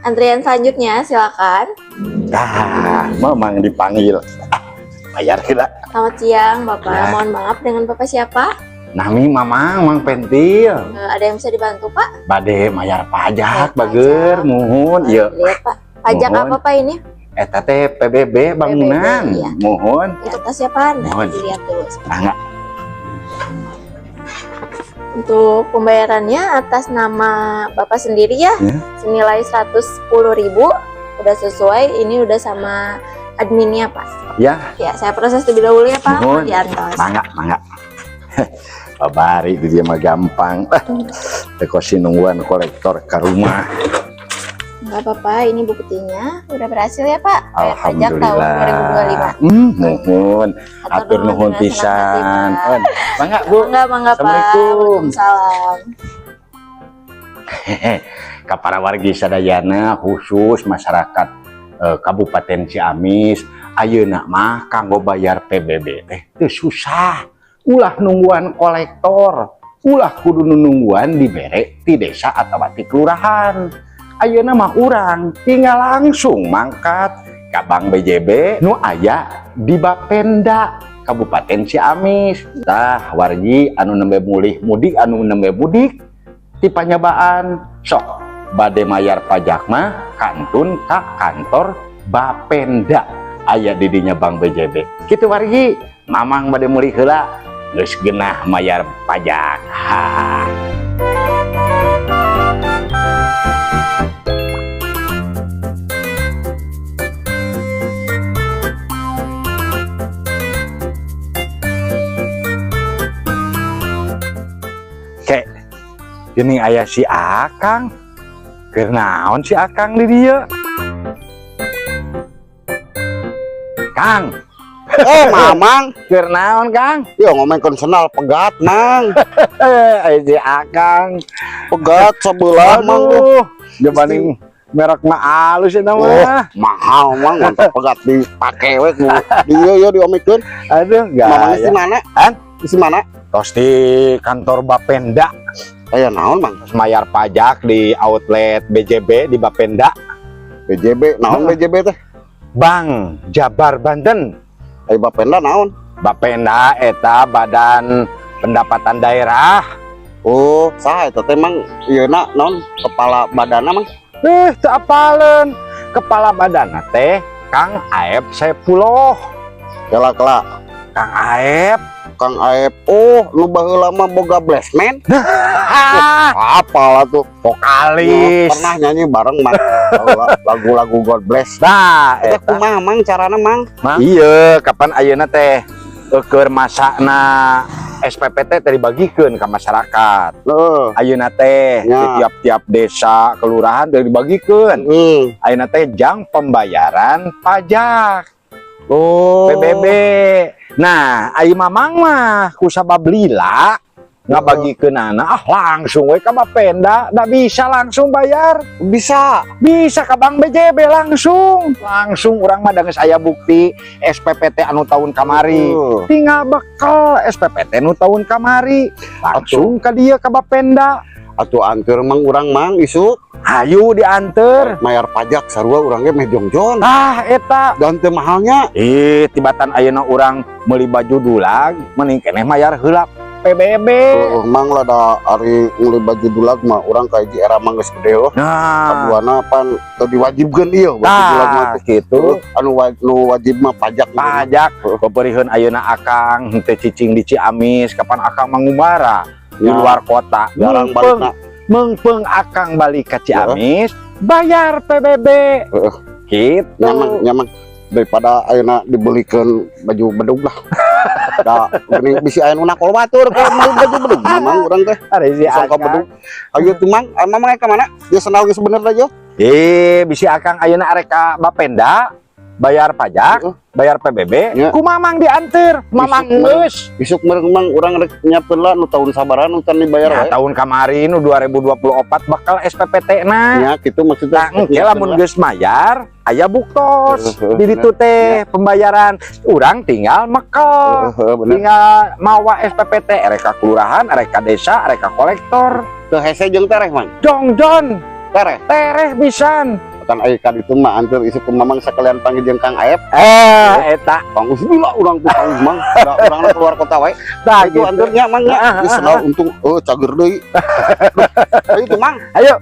Antrian selanjutnya silakan. Memang dipanggil. Bayar tidak. Selamat siang Bapak. Ya. Mohon maaf, dengan Bapak siapa? Nami mamang mang pentil. Ada yang bisa dibantu Pak? Bade mayar pajak Pajak. bager muhun. Iya. Lihat Pak. Pajak Mohon. apa Pak ini? Eta teh PBB bangunan. PBB, iya. Mohon. Untuk tas siapa? Mohon. Dilihat dulu. Enggak. Untuk pembayarannya atas nama Bapak sendiri ya, Ya. senilai 110.000. Udah sesuai, ini udah sama adminnya Pak. Ya, Ya, saya proses terlebih dahulu ya Pak. Mohon. Diantos. mangga. Babari itu dia mah gampang. Teko sinungguan kolektor ke rumah. Enggak apa-apa, ini buktinya. Udah berhasil ya Pak? Bayar pajak tahun Alhamdulillah. 2025. Mohon. Atur nuhun dengan senang pisan. hati, Pak. Mangga Bu. Mangga Pak. Assalamualaikum. Waalaikumsalam. Ka para wargi sadayana khusus masyarakat Kabupaten Ciamis ayeuna mah kanggo bayar PBB teh teu susah. Ulah nungguan kolektor, ulah kudu nungguan dibere ti desa atau ti kelurahan. Ayeuna mah urang tinggal langsung mangkat ka Bank BJB nu aya di Bapenda Kabupaten Ciamis. Tah wargi anu nembe mulih mudik anu nembe mudik ti panyabaan sok bade mayar pajak mah kantun ka kantor Bapenda aya di dinya Bank BJB. Kitu wargi, mamang bade meuli heula geus genah mayar pajak. Kek ini aya si Akang. Keur naon si Akang di dieu? Kang, Mamang, keur naon Kang? yo ngomong konsenal pegat, Mang. Aya si Akang. Pegat sebelah, Mang. Aduh, jebani merek mah alus eta mah. Mahal, Mang. Mantap pegat dipake we ku dieu yo diomikeun. Aduh, Mamang isi gaya. mana? Han? Isi mana? Tos di kantor Bapenda, Aya naon, Mang? terus mayar pajak di outlet BJB di Bapenda, BJB, naon BJB teh? Bank Jabar Banten. Aya Bapenda naon? Bapenda eta badan pendapatan daerah. Oh, saha eta teh, Mang? Ieuna naon? Kepala badanna, Mang? Teu apaleun. Kepala badanna teh Kang Aep Sepuluh. Kela-kela. Kang Aep. Kang Aep, oh, nu baheula mah boga blessman. Apalah tuh? Vokalis. Pernah nyanyi bareng, Mang. Lagu-lagu God Bless. Nah, Eta eta. kumaha, Mang, carana, Mang? Iya, kapan ayeuna teh keur masakna SPP teh dibagikeun ka masyarakat. Heeh. Ayeuna teh di Ya. tiap-tiap desa, kelurahan teh dibagikeun. Ayeuna teh jang pembayaran pajak Oh. PBB. Nah, ai mamang mah ku sabab lila ngabagikeunana langsung we ka Bapenda, da bisa langsung bayar. Bisa. Bisa ke Bank BJB langsung urang mah geus aya bukti SPP teh anu tahun kamari. Tinggal bekel SPP teh anu tahun kamari langsung ka dieu ka Bapenda. Atuh anteur Mang urang Mang isuk Hayu dianter. mayar pajak sarua urang ge meh jongjon. Eta Dan teu mahalnya. tibatan ayeuna urang meuli baju dulag mending keneh mayar heula PBB. Mang lah da ari meuli baju dulag mah urang ka hiji era mah geus gede oh. Nah, Kaduana pan teu diwajibkeun ieu baju dulag mah teh. gitu. Anu wajib mah pajak. Pajak peureun ayeuna Akang teu cicing di Ciamis kapan Akang mangubara di Ya. luar kota. Jarang balikna. Mengpeung Akang balik ke Ciamis bayar PBB. Gitu. Nyaman daripada ayeuna dibelikeun baju bedug lah. Da geuning bisi aya nu nakol batur ke meuli baju bedug Mang urang teh. Ada si Sangka Akang. bedug. Ayo tuh Mang, Mamang ka mana? Dia senal geus bener aja. Bisi Akang ayeuna arek ka Bapenda bayar pajak, bayar PBB, Ya. ku mamang dianter, mamang Isuk, Mang. geus. Isuk mereng Mang urang rek nyiapkeun lah nu tahun sabaran nu can dibayar Ya, wae. tahun kemarin nu 2024 bakal SPPT na. Ya kitu maksudnya. Nah, engke lamun geus mayar, aya buktos Heeh, di ditu teh pembayaran. Urang tinggal mekel. bener. Tinggal mawa SPPT erek ka kelurahan, erek ka desa, erek ka kolektor. Teu hese jeung tereh Mang. Jongjon, Tereh. tereh pisan. kan aya ka ditu mah anteur isuk mamang sekalian panggil jeung Kang Aep. Eta Kang Us dulu urang ku Kang Us mang. Da urangna keluar kota wae. tah Itu gitu. anteurnya mang nya. Geus untung cager deui. Ayo tuh mang. Ayo.